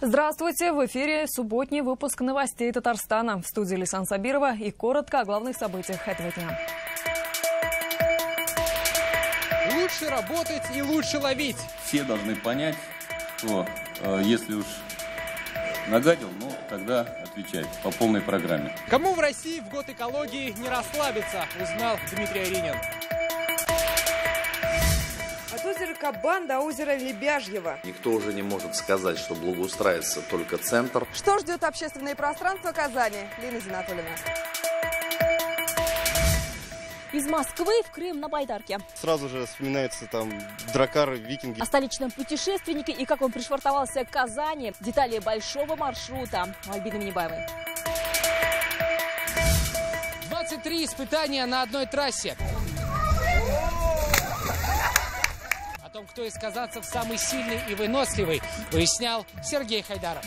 Здравствуйте! В эфире субботний выпуск новостей Татарстана. В студии Лисан Сабирова и коротко о главных событиях этого дня. Лучше работать и лучше ловить. Все должны понять, что если уж нагадил, тогда отвечай по полной программе. Кому в России в год экологии не расслабиться, узнал Дмитрий Аринин. От озера Кабан до озера Лебяжьего. Никто уже не может сказать, что благоустраивается только центр. Что ждет общественное пространство Казани? Лина Зинатуллина. Из Москвы в Крым на байдарке. Сразу же вспоминается там дракар, викинги. О столичном путешественнике и как он пришвартовался к Казани. Детали большого маршрута у Альбины Минибаевой. 23 испытания на одной трассе. О том, кто из казанцев самый сильный и выносливый, выяснял Сергей Хайдаров.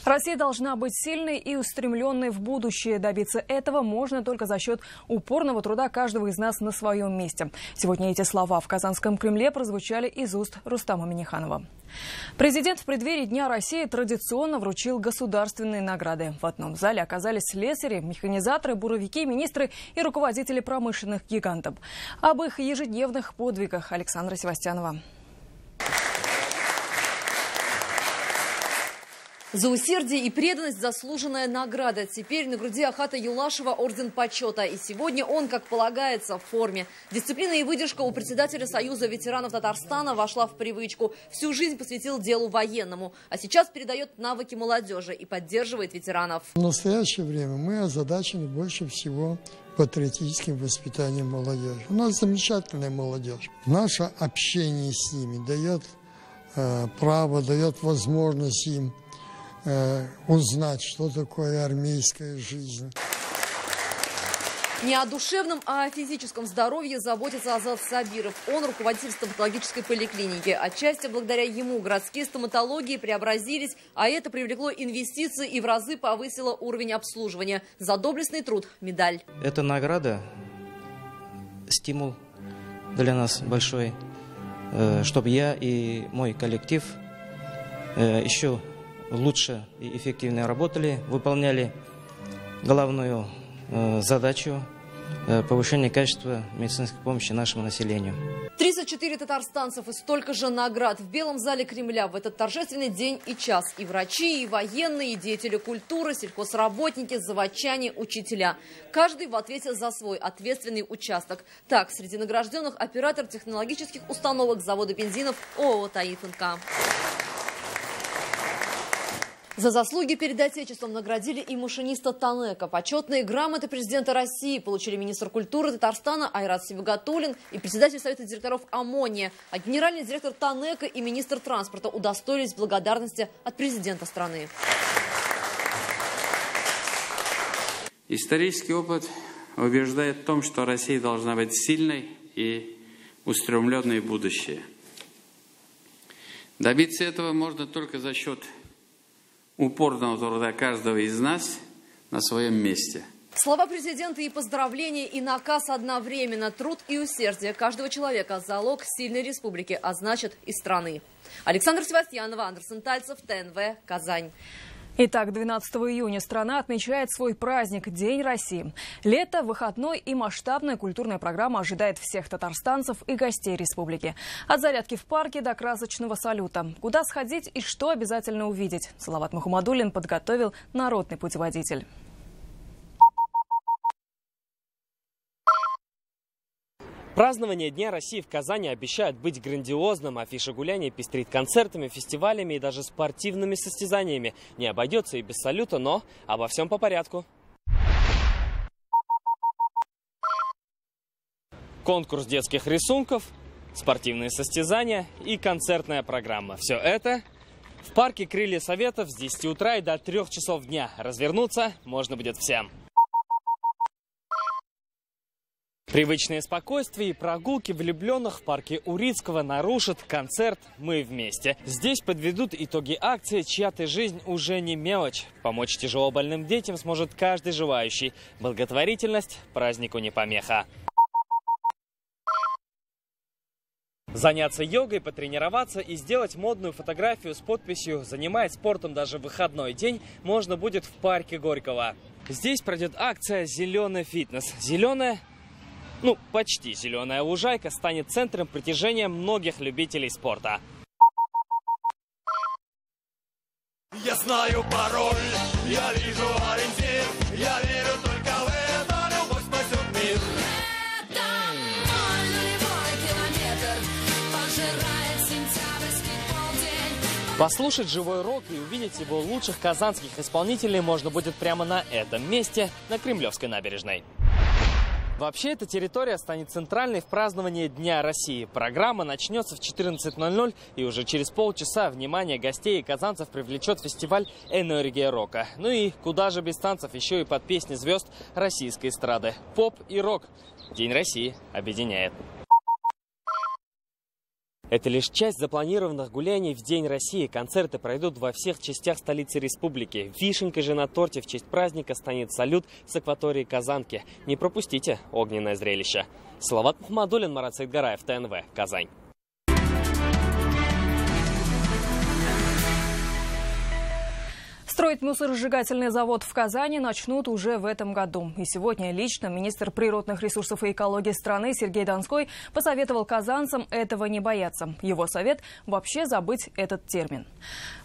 Россия должна быть сильной и устремленной в будущее. Добиться этого можно только за счет упорного труда каждого из нас на своем месте. Сегодня эти слова в Казанском Кремле прозвучали из уст Рустама Минниханова. Президент в преддверии Дня России традиционно вручил государственные награды. В одном зале оказались слесари, механизаторы, буровики, министры и руководители промышленных гигантов. Об их ежедневных подвигах Александра Севастьянова. За усердие и преданность заслуженная награда. Теперь на груди Ахата Юлашева орден почета. И сегодня он, как полагается, в форме. Дисциплина и выдержка у председателя Союза ветеранов Татарстана вошла в привычку. Всю жизнь посвятил делу военному. А сейчас передает навыки молодежи и поддерживает ветеранов. В настоящее время мы озадачены больше всего патриотическим воспитанием молодежи. У нас замечательная молодежь. Наше общение с ними дает право, дает возможность им узнать, что такое армейская жизнь. Не о душевном, а о физическом здоровье заботится Азат Сабиров. Он руководитель стоматологической поликлиники. Отчасти благодаря ему городские стоматологии преобразились, а это привлекло инвестиции и в разы повысило уровень обслуживания. За доблестный труд медаль. Эта награда – стимул для нас большой, чтобы я и мой коллектив еще лучше и эффективнее работали, выполняли главную задачу повышения качества медицинской помощи нашему населению. 34 татарстанцев и столько же наград в Белом зале Кремля в этот торжественный день и час. И врачи, и военные, и деятели культуры, сельхозработники, заводчане, учителя. Каждый в ответе за свой ответственный участок. Так, среди награжденных оператор технологических установок завода бензинов ООО «Таиф НК». За заслуги перед Отечеством наградили и машиниста Танека. Почетные грамоты президента России получили министр культуры Татарстана Айрат Сибагатуллин и председатель Совета директоров «Аммония». А генеральный директор Танека и министр транспорта удостоились благодарности от президента страны. Исторический опыт убеждает в том, что Россия должна быть сильной и устремленной в будущее. Добиться этого можно только за счет упорного труда каждого из нас на своем месте. Слова президента и поздравления, и наказ одновременно. Труд и усердие каждого человека – залог сильной республики, а значит и страны. Александра Севастьянова, Андерсон Тальцев, ТНВ, Казань. Итак, 12 июня страна отмечает свой праздник – День России. Лето, выходной и масштабная культурная программа ожидает всех татарстанцев и гостей республики. От зарядки в парке до красочного салюта. Куда сходить и что обязательно увидеть? Салават Мухаммадуллин подготовил народный путеводитель. Празднование Дня России в Казани обещает быть грандиозным. Афиша гуляния пестрит концертами, фестивалями и даже спортивными состязаниями. Не обойдется и без салюта, но обо всем по порядку. Конкурс детских рисунков, спортивные состязания и концертная программа. Все это в парке «Крылья Советов» с 10 утра и до 3 часов дня. Развернуться можно будет всем. Привычное спокойствие и прогулки влюбленных в парке Урицкого нарушит концерт «Мы вместе». Здесь подведут итоги акции «Чья-то жизнь уже не мелочь». Помочь тяжелобольным детям сможет каждый желающий. Благотворительность празднику не помеха. Заняться йогой, потренироваться и сделать модную фотографию с подписью «Занимаясь спортом даже в выходной день» можно будет в парке Горького. Здесь пройдет акция «Зеленый фитнес». Зеленая, почти зеленая лужайка станет центром притяжения многих любителей спорта. Я знаю пароль, я вижу ориентир, я верю только в это, любовь спасет мир. Это мой нулевой километр, пожирает сентябрьский полдень. Послушать живой рок и увидеть его лучших казанских исполнителей можно будет прямо на этом месте, на Кремлевской набережной. Вообще, эта территория станет центральной в праздновании Дня России. Программа начнется в 14:00, и уже через полчаса внимание гостей и казанцев привлечет фестиваль «Энергия рока». Ну и куда же без танцев, еще и под песни звезд российской эстрады. Поп и рок. День России объединяет. Это лишь часть запланированных гуляний в День России. Концерты пройдут во всех частях столицы республики. Вишенкой же на торте в честь праздника станет салют с акватории Казанки. Не пропустите огненное зрелище. Салават Мухаммадуллин, Марат Саидгараев, ТНВ, Казань. Строить мусоросжигательный завод в Казани начнут уже в этом году. И сегодня лично министр природных ресурсов и экологии страны Сергей Донской посоветовал казанцам этого не бояться. Его совет – вообще забыть этот термин.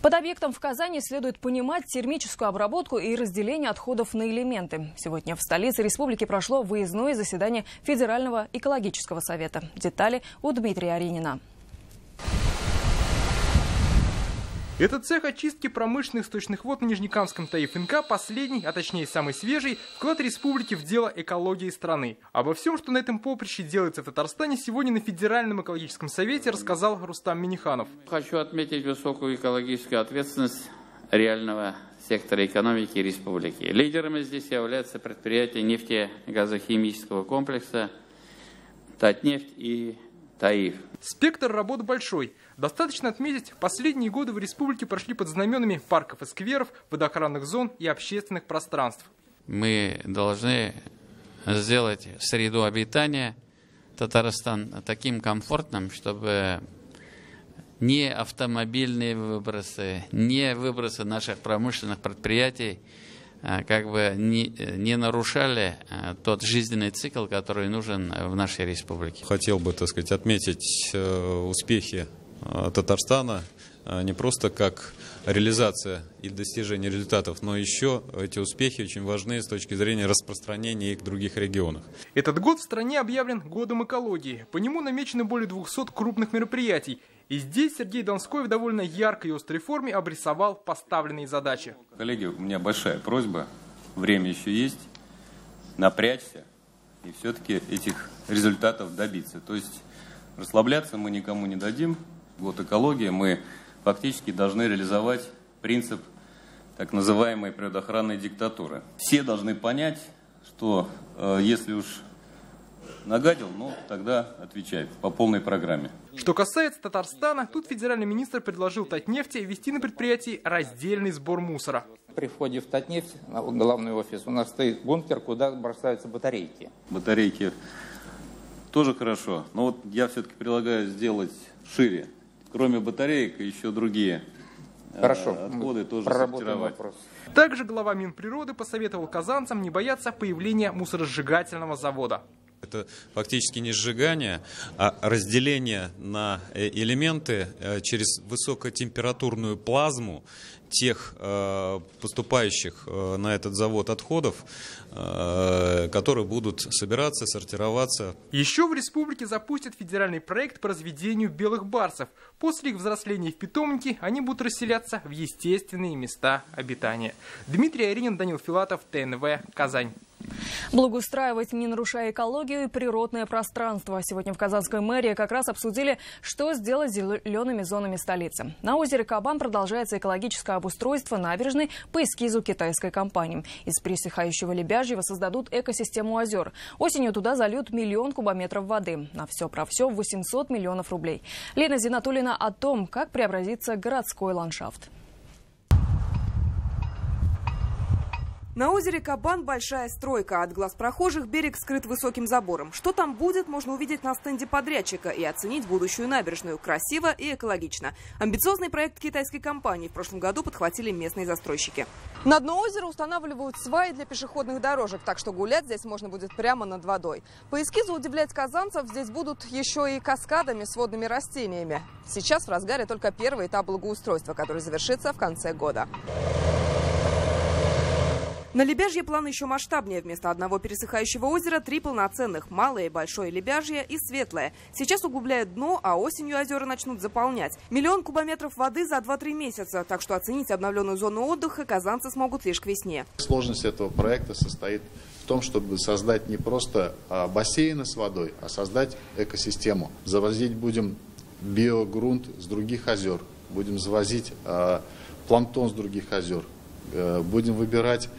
Под объектом в Казани следует понимать термическую обработку и разделение отходов на элементы. Сегодня в столице республики прошло выездное заседание Федерального экологического совета. Детали у Дмитрия Аринина. Это цех очистки промышленных сточных вод на Нижнекамском ТАИФНК последний, а точнее самый свежий, вклад республики в дело экологии страны. Обо всем, что на этом поприще делается в Татарстане, сегодня на Федеральном экологическом совете рассказал Рустам Миниханов. Хочу отметить высокую экологическую ответственность реального сектора экономики республики. Лидерами здесь являются предприятия нефтегазохимического комплекса «Татнефть» и ТАИФ. Спектр работ большой. Достаточно отметить, последние годы в республике прошли под знаменами парков и скверов, водоохранных зон и общественных пространств. Мы должны сделать среду обитания Татарстана таким комфортным, чтобы ни автомобильные выбросы, ни выбросы наших промышленных предприятий не нарушали тот жизненный цикл, который нужен в нашей республике. Хотел бы, отметить успехи Татарстана не просто как реализация и достижение результатов, но еще эти успехи очень важны с точки зрения распространения их в других регионах. Этот год в стране объявлен годом экологии. По нему намечено более 200 крупных мероприятий. И здесь Сергей Донской в довольно яркой и острой форме обрисовал поставленные задачи. Коллеги, у меня большая просьба, время еще есть, напрячься и все-таки этих результатов добиться. То есть расслабляться мы никому не дадим. Год экологии мы фактически должны реализовать принцип так называемой природоохранной диктатуры. Все должны понять, что если уж нагадил, тогда отвечай по полной программе. Что касается Татарстана, тут федеральный министр предложил Татнефти ввести на предприятии раздельный сбор мусора. При входе в Татнефть, на главный офис, у нас стоит бункер, куда бросаются батарейки. Батарейки тоже хорошо, но я все-таки предлагаю сделать шире. Кроме батареек, еще другие отходы тоже сортировать. Также глава Минприроды посоветовал казанцам не бояться появления мусоросжигательного завода. Это фактически не сжигание, а разделение на элементы через высокотемпературную плазму тех поступающих на этот завод отходов, которые будут собираться, сортироваться. Еще в республике запустят федеральный проект по разведению белых барсов. После их взросления в питомнике они будут расселяться в естественные места обитания. Дмитрий Аринин, Данил Филатов, ТНВ, Казань. Благоустраивать, не нарушая экологию и природное пространство. Сегодня в Казанской мэрии как раз обсудили, что сделать с зелеными зонами столицы. На озере Кабан продолжается экологическое обустройство набережной по эскизу китайской компании. Из пересыхающего Лебяжьего создадут экосистему озер. Осенью туда зальют 1 000 000 кубометров воды. На все про все 800 миллионов рублей. Лена Зинатуллина о том, как преобразится городской ландшафт. На озере Кабан большая стройка. От глаз прохожих берег скрыт высоким забором. Что там будет, можно увидеть на стенде подрядчика и оценить будущую набережную. Красиво и экологично. Амбициозный проект китайской компании в прошлом году подхватили местные застройщики. На дно озера устанавливают сваи для пешеходных дорожек, так что гулять здесь можно будет прямо над водой. По эскизу удивлять казанцев здесь будут еще и каскадами с водными растениями. Сейчас в разгаре только первый этап благоустройства, который завершится в конце года. На Лебяжье планы еще масштабнее. Вместо одного пересыхающего озера 3 полноценных. Малое, большое Лебяжье и Светлое. Сейчас углубляют дно, а осенью озера начнут заполнять. 1 000 000 кубометров воды за 2-3 месяца. Так что оценить обновленную зону отдыха казанцы смогут лишь к весне. Сложность этого проекта состоит в том, чтобы создать не просто бассейны с водой, а создать экосистему. Завозить будем биогрунт с других озер. Будем завозить планктон с других озер. Будем выбирать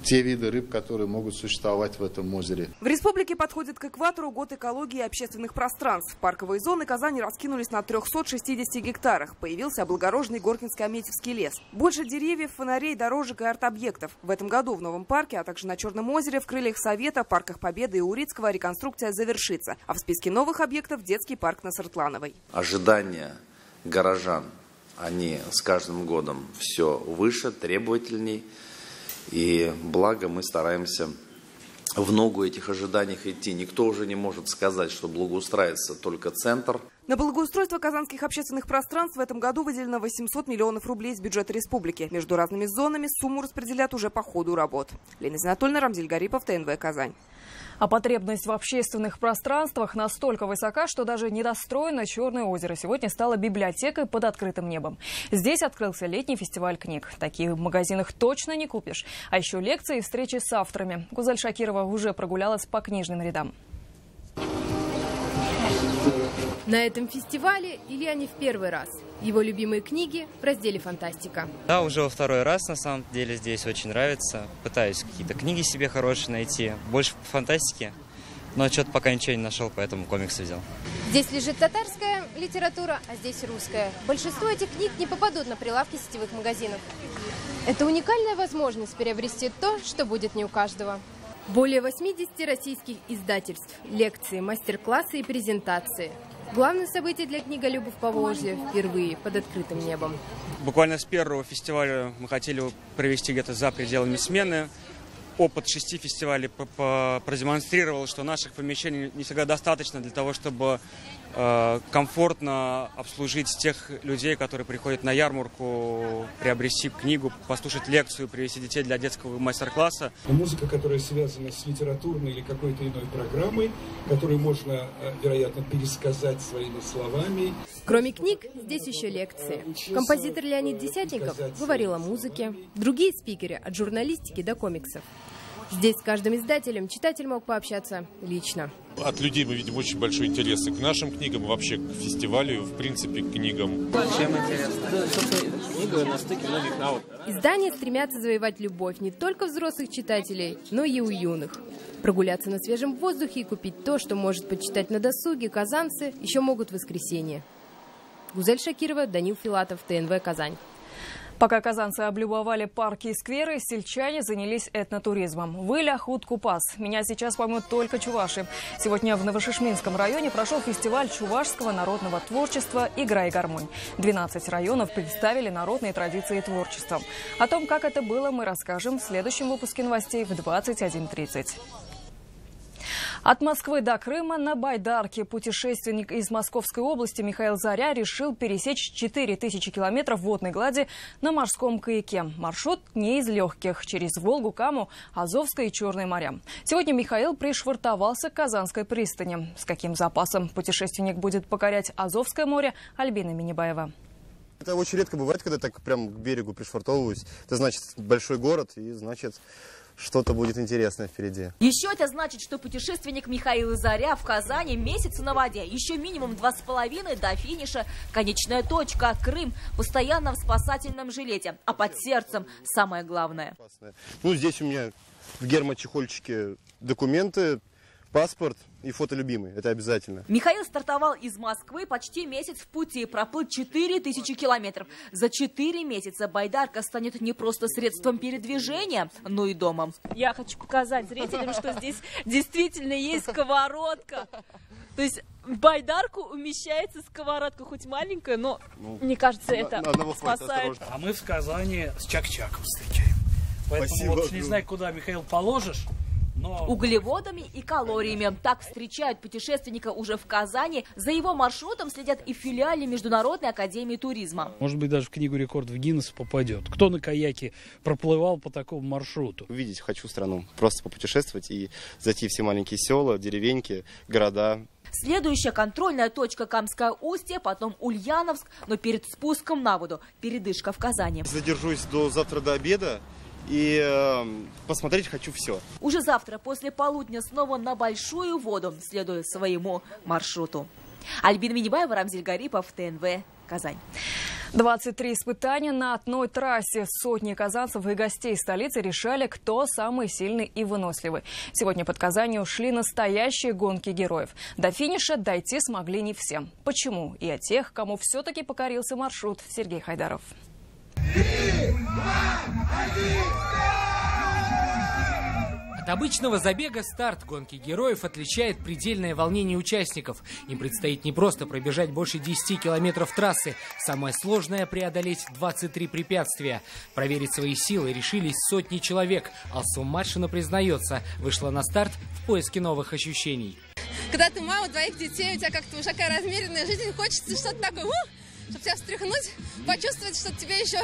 те виды рыб, которые могут существовать в этом озере. В республике подходит к экватору год экологии и общественных пространств. Парковые зоны Казани раскинулись на 360 гектарах. Появился облагороженный Горкинский-Аметьевский лес. Больше деревьев, фонарей, дорожек и арт-объектов. В этом году в Новом парке, а также на Черном озере, в Крыльях Совета, парках Победы и Урицкого реконструкция завершится. А в списке новых объектов детский парк на Сыртлановой. Ожидания горожан, они с каждым годом все выше, требовательней. И благо мы стараемся в ногу этих ожиданиях идти. Никто уже не может сказать, что благоустраивается только центр. На благоустройство казанских общественных пространств в этом году выделено 800 миллионов рублей из бюджета республики. Между разными зонами сумму распределят уже по ходу работ. Лена Зинатульна, Рамзиль Гарипов, ТНВ «Казань». А потребность в общественных пространствах настолько высока, что даже недостроенное Черное озеро сегодня стало библиотекой под открытым небом. Здесь открылся летний фестиваль книг. Такие в магазинах точно не купишь. А еще лекции и встречи с авторами. Гузаль Шакирова уже прогулялась по книжным рядам. На этом фестивале Илья не в первый раз. Его любимые книги в разделе «Фантастика». Да, уже во второй раз, на самом деле, здесь очень нравится. Пытаюсь какие-то книги себе хорошие найти. Больше по фантастике. Но что-то пока ничего не нашел, поэтому комиксы взял. Здесь лежит татарская литература, а здесь русская. Большинство этих книг не попадут на прилавки сетевых магазинов. Это уникальная возможность приобрести то, что будет не у каждого. Более 80 российских издательств, лекции, мастер-классы и презентации. Главное событие для книголюбов Поволжья впервые под открытым небом. Буквально с первого фестиваля мы хотели провести где-то за пределами смены. Опыт 6 фестивалей продемонстрировал, что наших помещений не всегда достаточно для того, чтобы комфортно обслужить тех людей, которые приходят на ярмарку, приобрести книгу, послушать лекцию, привести детей для детского мастер-класса. Музыка, которая связана с литературной или какой-то иной программой, которую можно, вероятно, пересказать своими словами. Кроме книг, здесь еще лекции. Композитор Леонид Десятников говорил о музыке. Другие спикеры от журналистики до комиксов. Здесь с каждым издателем читатель мог пообщаться лично. От людей мы видим очень большой интерес и к нашим книгам, и вообще к фестивалю, в принципе, к книгам. Чем интересно? Книга на стыке многих наук. Издания стремятся завоевать любовь не только взрослых читателей, но и у юных. Прогуляться на свежем воздухе и купить то, что может почитать на досуге, казанцы еще могут в воскресенье. Гузаль Шакирова, Данил Филатов, ТНВ «Казань». Пока казанцы облюбовали парки и скверы, сельчане занялись этнотуризмом. Выля, Худ, Купас. Меня сейчас поймут только чуваши. Сегодня в Новошишминском районе прошел фестиваль чувашского народного творчества «Игра и гармонь». 12 районов представили народные традиции творчества. О том, как это было, мы расскажем в следующем выпуске новостей в 21:30. От Москвы до Крыма на байдарке путешественник из Московской области Михаил Заря решил пересечь 4000 километров водной глади на морском каяке. Маршрут не из легких, через Волгу, Каму, Азовское и Черное моря. Сегодня Михаил пришвартовался к Казанской пристани. С каким запасом путешественник будет покорять Азовское море, Альбина Минибаева. Это очень редко бывает, когда так прям к берегу пришвартовываюсь. Это значит большой город и значит... что-то будет интересное впереди. Еще это значит, что путешественник Михаил Заря в Казани месяц на воде. Еще минимум 2,5 до финиша. Конечная точка – Крым. Постоянно в спасательном жилете. А под сердцем самое главное. Ну, здесь у меня в гермочехольчике документы, паспорт и фото любимый. Это обязательно. Михаил стартовал из Москвы, почти месяц в пути, проплыл 4000 километров. За 4 месяца байдарка станет не просто средством передвижения, но и домом. Я хочу показать зрителям, что здесь действительно есть сковородка. То есть в байдарку умещается сковородка, хоть маленькая, но мне кажется, это спасает. А мы в Казани с Чак-Чаком встречаем. Поэтому Спасибо. вот не знаю, куда, Михаил, положишь. Но... Углеводами и калориями. Так встречают путешественника уже в Казани. За его маршрутом следят и в филиале Международной академии туризма. Может быть, даже в книгу рекордов Гиннесса попадет. Кто на каяке проплывал по такому маршруту? Увидеть хочу страну, просто попутешествовать и зайти в все маленькие села, деревеньки, города. Следующая контрольная точка Камское устье, потом Ульяновск, но перед спуском на воду передышка в Казани. Задержусь завтра до обеда и посмотреть хочу все. Уже завтра после полудня снова на большую воду, следуя своему маршруту. Альбина Минибаева, Рамзиль Гарипов, ТНВ, Казань. 23 испытания на одной трассе. Сотни казанцев и гостей столицы решали, кто самый сильный и выносливый. Сегодня под Казанью шли настоящие гонки героев. До финиша дойти смогли не все. Почему? И о тех, кому все-таки покорился маршрут, Сергей Хайдаров. 3, 2, 1, От обычного забега старт гонки героев отличает предельное волнение участников. Им предстоит не просто пробежать больше 10 километров трассы. Самое сложное – преодолеть 23 препятствия. Проверить свои силы решились сотни человек. Алсу Матшина признается, вышла на старт в поиске новых ощущений. Когда ты мама двоих детей, у тебя как-то уже такая размеренная жизнь, хочется что-то такое, чтобы тебя встряхнуть, почувствовать, что тебе еще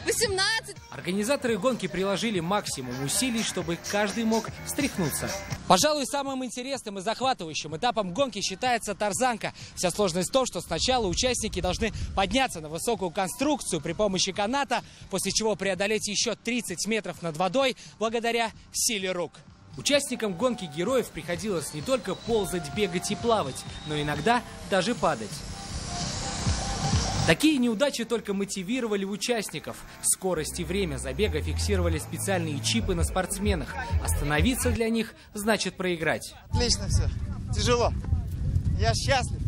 18. Организаторы гонки приложили максимум усилий, чтобы каждый мог встряхнуться. Пожалуй, самым интересным и захватывающим этапом гонки считается тарзанка. Вся сложность в том, что сначала участники должны подняться на высокую конструкцию при помощи каната, после чего преодолеть еще 30 метров над водой благодаря силе рук. Участникам гонки героев приходилось не только ползать, бегать и плавать, но иногда даже падать. Такие неудачи только мотивировали участников. Скорость и время забега фиксировали специальные чипы на спортсменах. Остановиться для них значит проиграть. Отлично все. Тяжело. Я счастлив.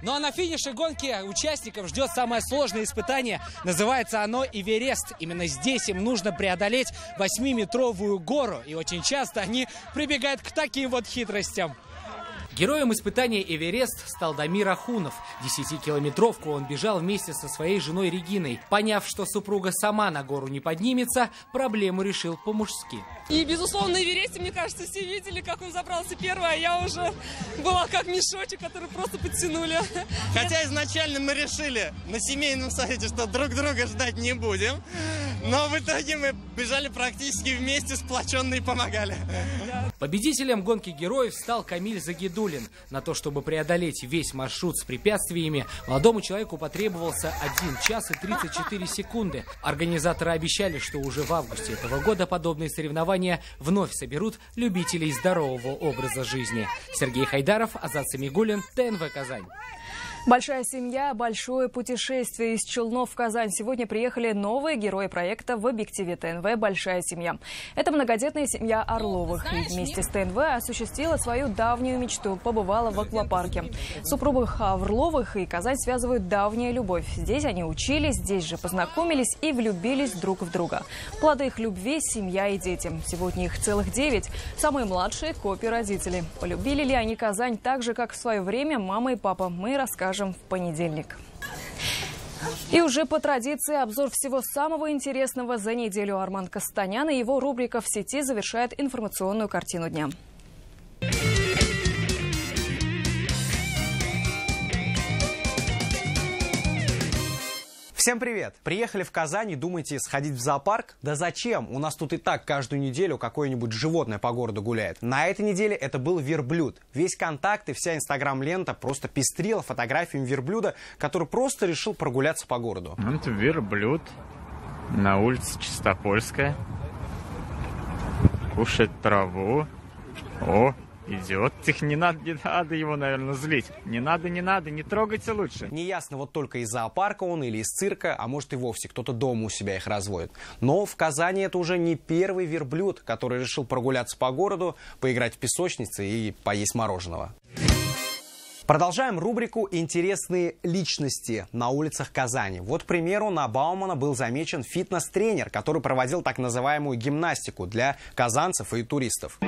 Ну а на финише гонки участников ждет самое сложное испытание. Называется оно Эверест. Именно здесь им нужно преодолеть 8-метровую гору. И очень часто они прибегают к таким вот хитростям. Героем испытания Эверест стал Дамир Ахунов. 10-километровку он бежал вместе со своей женой Региной. Поняв, что супруга сама на гору не поднимется, проблему решил по-мужски. И, безусловно, на Эвересте, мне кажется, все видели, как он забрался первый, а я уже была как мешочек, который просто подтянули. Хотя изначально мы решили на семейном совете, что друг друга ждать не будем. Но в итоге мы бежали практически вместе, сплоченные, помогали. Победителем гонки героев стал Камиль Загидулин. На то, чтобы преодолеть весь маршрут с препятствиями, молодому человеку потребовался 1 час и 34 секунды. Организаторы обещали, что уже в августе этого года подобные соревнования вновь соберут любителей здорового образа жизни. Сергей Хайдаров, Азат Самигуллин, ТНВ Казань. Большая семья, большое путешествие. Из Челнов в Казань сегодня приехали новые герои проекта в объективе ТНВ «Большая семья». Это многодетная семья Орловых. И вместе с ТНВ осуществила свою давнюю мечту. Побывала в аквапарке. Супругов Орловых и Казань связывают давняя любовь. Здесь они учились, здесь же познакомились и влюбились друг в друга. Плоды их любви – семья и дети. Сегодня их целых 9. Самые младшие – копи-родители. Полюбили ли они Казань так же, как в свое время мама и папа? Мы расскажем в понедельник. И уже по традиции обзор всего самого интересного за неделю. Арман Кастанян и его рубрика «В сети» завершает информационную картину дня. Всем привет! Приехали в Казань и думаете сходить в зоопарк? Да зачем? У нас тут и так каждую неделю какое-нибудь животное по городу гуляет. На этой неделе это был верблюд. Весь контакт и вся инстаграм-лента просто пестрила фотографиями верблюда, который просто решил прогуляться по городу. Вот верблюд на улице Чистопольская. Кушает траву. О, Идиот, не надо его, наверное, злить. Не надо, не трогайте лучше. Неясно, вот только из зоопарка он или из цирка, а может и вовсе кто-то дома у себя их разводит. Но в Казани это уже не первый верблюд, который решил прогуляться по городу, поиграть в песочнице и поесть мороженого. Продолжаем рубрику «Интересные личности» на улицах Казани. Вот, к примеру, на Баумана был замечен фитнес-тренер, который проводил так называемую гимнастику для казанцев и туристов.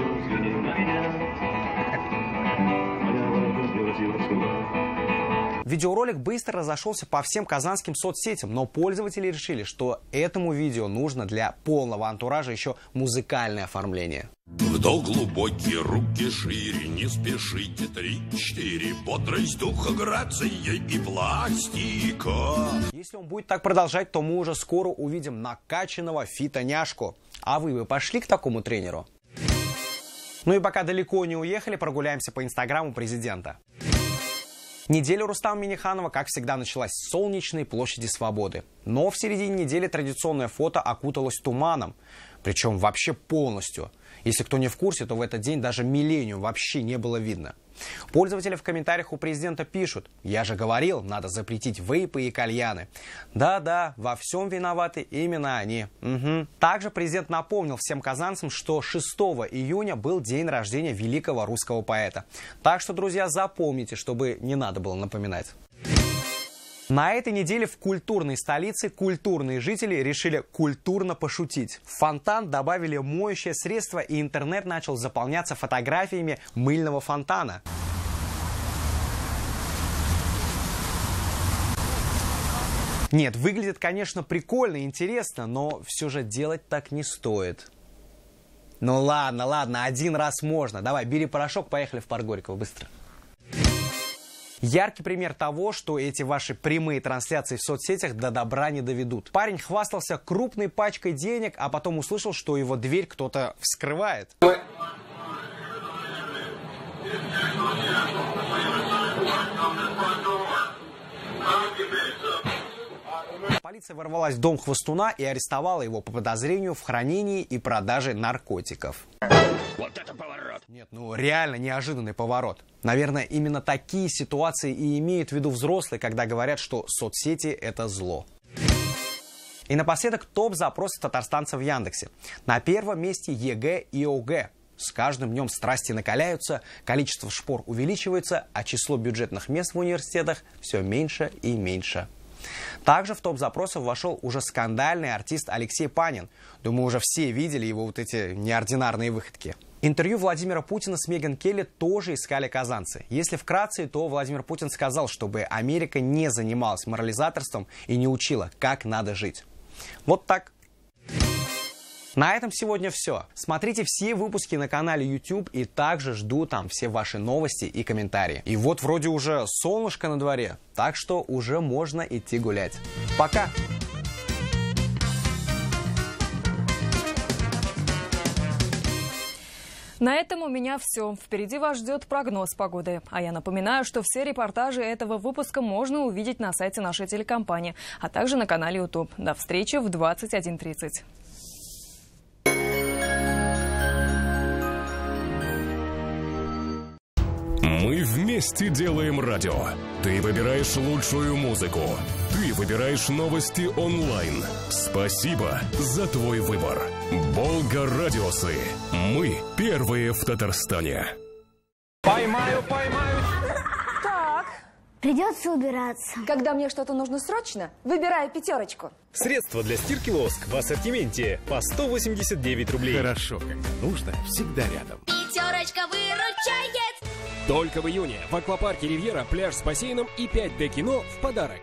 Видеоролик быстро разошелся по всем казанским соцсетям, но пользователи решили, что этому видео нужно для полного антуража еще музыкальное оформление. Вдох глубокий, руки шире, не спешите, 3-4, бодрость духа, грация и пластика. Если он будет так продолжать, то мы уже скоро увидим накачанного фитоняшку. А вы бы пошли к такому тренеру? Ну и пока далеко не уехали, прогуляемся по инстаграму президента. Неделя Рустама Минниханова, как всегда, началась с солнечной площади Свободы. Но в середине недели традиционное фото окуталось туманом. Причем вообще полностью. Если кто не в курсе, то в этот день даже Миллениум вообще не было видно. Пользователи в комментариях у президента пишут: «Я же говорил, надо запретить вейпы и кальяны». Да-да, во всем виноваты именно они. Угу. Также президент напомнил всем казанцам, что 6 июня был день рождения великого русского поэта. Так что, друзья, запомните, чтобы не надо было напоминать. На этой неделе в культурной столице культурные жители решили культурно пошутить. В фонтан добавили моющее средство, и интернет начал заполняться фотографиями мыльного фонтана. Нет, выглядит, конечно, прикольно и интересно, но все же делать так не стоит. Ну ладно, один раз можно. Давай, бери порошок, поехали в парк Горького, быстро. Яркий пример того, что эти ваши прямые трансляции в соцсетях до добра не доведут. Парень хвастался крупной пачкой денег, а потом услышал, что его дверь кто-то вскрывает. Полиция ворвалась в дом хвастуна и арестовала его по подозрению в хранении и продаже наркотиков. Вот это поворот! Нет, ну реально неожиданный поворот. Наверное, именно такие ситуации и имеют в виду взрослые, когда говорят, что соцсети – это зло. И напоследок топ запросов татарстанцев в Яндексе. На первом месте ЕГЭ и ОГЭ. С каждым днем страсти накаляются, количество шпор увеличивается, а число бюджетных мест в университетах все меньше и меньше. Также в топ запросов вошел уже скандальный артист Алексей Панин. Думаю, уже все видели его вот эти неординарные выходки. Интервью Владимира Путина с Меган Келли тоже искали казанцы. Если вкратце, то Владимир Путин сказал, чтобы Америка не занималась морализаторством и не учила, как надо жить. Вот так. На этом сегодня все. Смотрите все выпуски на канале YouTube и также жду там все ваши новости и комментарии. И вот вроде уже солнышко на дворе, так что уже можно идти гулять. Пока! На этом у меня все. Впереди вас ждет прогноз погоды. А я напоминаю, что все репортажи этого выпуска можно увидеть на сайте нашей телекомпании, а также на канале YouTube. До встречи в 21:30. Мы вместе делаем радио. Ты выбираешь лучшую музыку. Ты выбираешь новости онлайн. Спасибо за твой выбор. Болгарадиосы. Мы первые в Татарстане. Поймаю. Так. Придется убираться. Когда мне что-то нужно срочно, выбираю 5. Средства для стирки лоск в ассортименте по 189 рублей. Хорошо, когда нужно, всегда рядом. 5 выручает. Только в июне в аквапарке «Ривьера» пляж с бассейном и 5D-кино в подарок.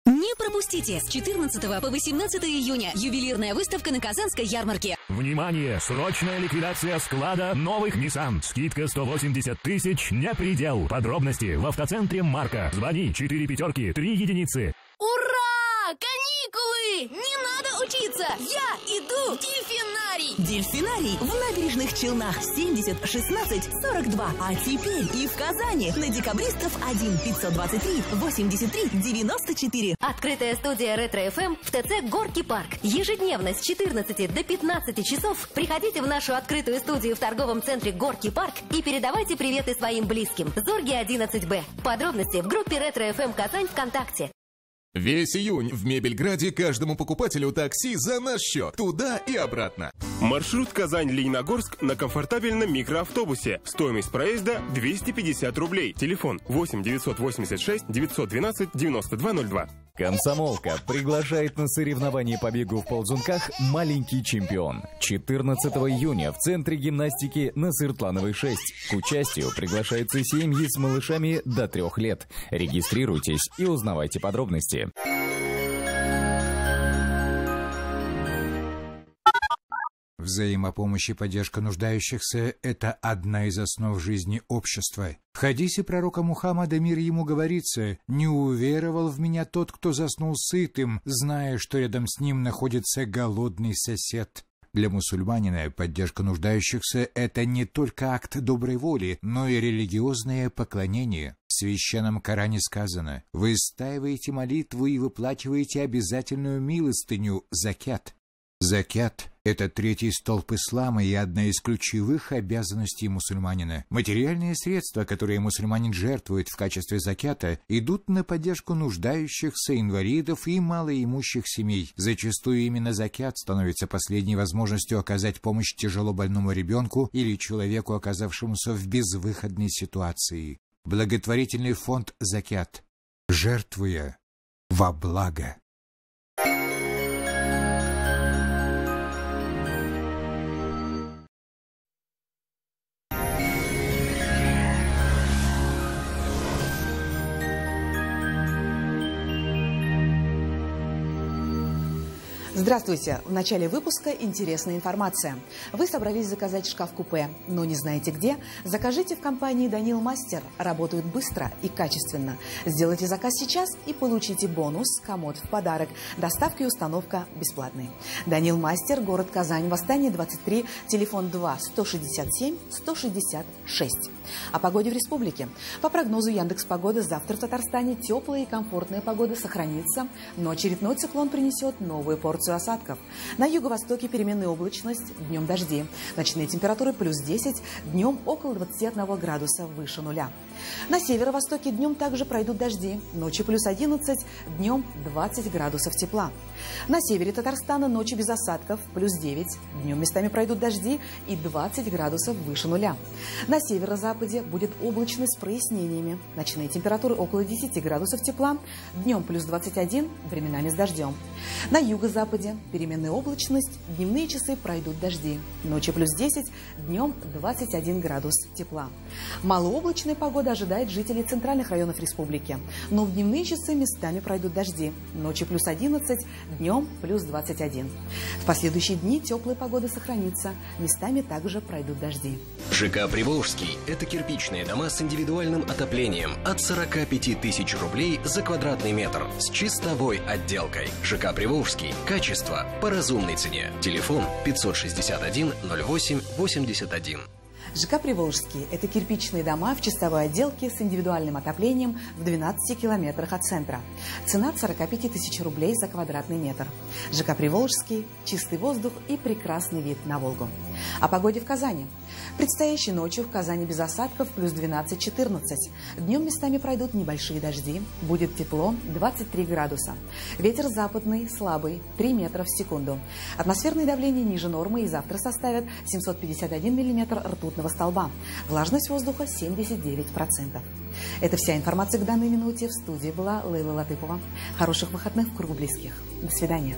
Не пропустите! С 14 по 18 июня ювелирная выставка на Казанской ярмарке. Внимание! Срочная ликвидация склада новых Nissan. Скидка 180 тысяч, не предел. Подробности в автоцентре «Марка». Звони 4 5 3 единицы. Ура! Каникулы! Не надо учиться! Я иду в дельфинарий! Дельфинарий в Набережных Челнах 70 16 42. А теперь и в Казани на Декабристов 1 523 83 94. Открытая студия Ретро-ФМ в ТЦ Горки Парк. Ежедневно с 14 до 15 часов приходите в нашу открытую студию в торговом центре Горки Парк и передавайте приветы своим близким. Зорги 11Б. Подробности в группе Ретро-ФМ Казань ВКонтакте. Весь июнь в Мебельграде каждому покупателю такси за наш счет. Туда и обратно. Маршрут Казань-Лениногорск на комфортабельном микроавтобусе. Стоимость проезда 250 рублей. Телефон 8 986 912 9202. Комсомолка приглашает на соревнования по бегу в ползунках «Маленький чемпион». 14 июня в Центре гимнастики на Сыртлановой 6. К участию приглашаются семьи с малышами до 3 лет. Регистрируйтесь и узнавайте подробности. Взаимопомощь и поддержка нуждающихся – это одна из основ жизни общества. В хадисе пророка Мухаммада, мир ему, говорится: «Не уверовал в меня тот, кто заснул сытым, зная, что рядом с ним находится голодный сосед». Для мусульманина поддержка нуждающихся – это не только акт доброй воли, но и религиозное поклонение. В Священном Коране сказано: «Вы стаиваете молитву и выплачиваете обязательную милостыню – закят». Закят – это третий столб ислама и одна из ключевых обязанностей мусульманина. Материальные средства, которые мусульманин жертвует в качестве закята, идут на поддержку нуждающихся, инвалидов и малоимущих семей. Зачастую именно закят становится последней возможностью оказать помощь тяжело больному ребенку или человеку, оказавшемуся в безвыходной ситуации. Благотворительный фонд «Закят», жертвуя во благо. Здравствуйте! В начале выпуска интересная информация. Вы собрались заказать шкаф-купе, но не знаете где? Закажите в компании «Данил Мастер». Работают быстро и качественно. Сделайте заказ сейчас и получите бонус «Комод» в подарок. Доставка и установка бесплатные. «Данил Мастер», город Казань, Восстание 23, телефон 2 167 166. О погоде в республике. По прогнозу Яндекс.Погода, завтра в Татарстане теплая и комфортная погода сохранится, но очередной циклон принесет новую порцию осадков. На юго-востоке переменная облачность, днем дожди. Ночные температуры плюс 10, днем около 21 градуса выше нуля. На северо-востоке днем также пройдут дожди, ночью плюс 11, днем 20 градусов тепла. На севере Татарстана ночью без осадков, плюс 9, днем местами пройдут дожди и 20 градусов выше нуля. На северо-западе будет облачность с прояснениями. Ночные температуры около 10 градусов тепла, днем плюс 21, временами с дождем. На юго-западе переменная облачность, дневные часы пройдут дожди. Ночью плюс 10, днем 21 градус тепла. Малооблачная погода ожидает жителей центральных районов республики. Но в дневные часы местами пройдут дожди. Ночью плюс 11, днем плюс 21. В последующие дни теплая погода сохранится. Местами также пройдут дожди. ЖК «Приволжский» – это кирпичные дома с индивидуальным отоплением от 45 тысяч рублей за квадратный метр с чистовой отделкой. ЖК «Приволжский» – качество по разумной цене. Телефон 561 08 81. ЖК «Приволжский» – это кирпичные дома в чистовой отделке с индивидуальным отоплением в 12 километрах от центра. Цена от 45 тысяч рублей за квадратный метр. ЖК «Приволжский» – чистый воздух и прекрасный вид на Волгу. О погоде в Казани. Предстоящей ночью в Казани без осадков плюс 12-14. Днем местами пройдут небольшие дожди. Будет тепло 23 градуса. Ветер западный слабый 3 метра в секунду. Атмосферное давление ниже нормы и завтра составит 751 миллиметр ртутного столба. Влажность воздуха 79%. Это вся информация к данной минуте. В студии была Лейла Латыпова. Хороших выходных в кругу близких. До свидания.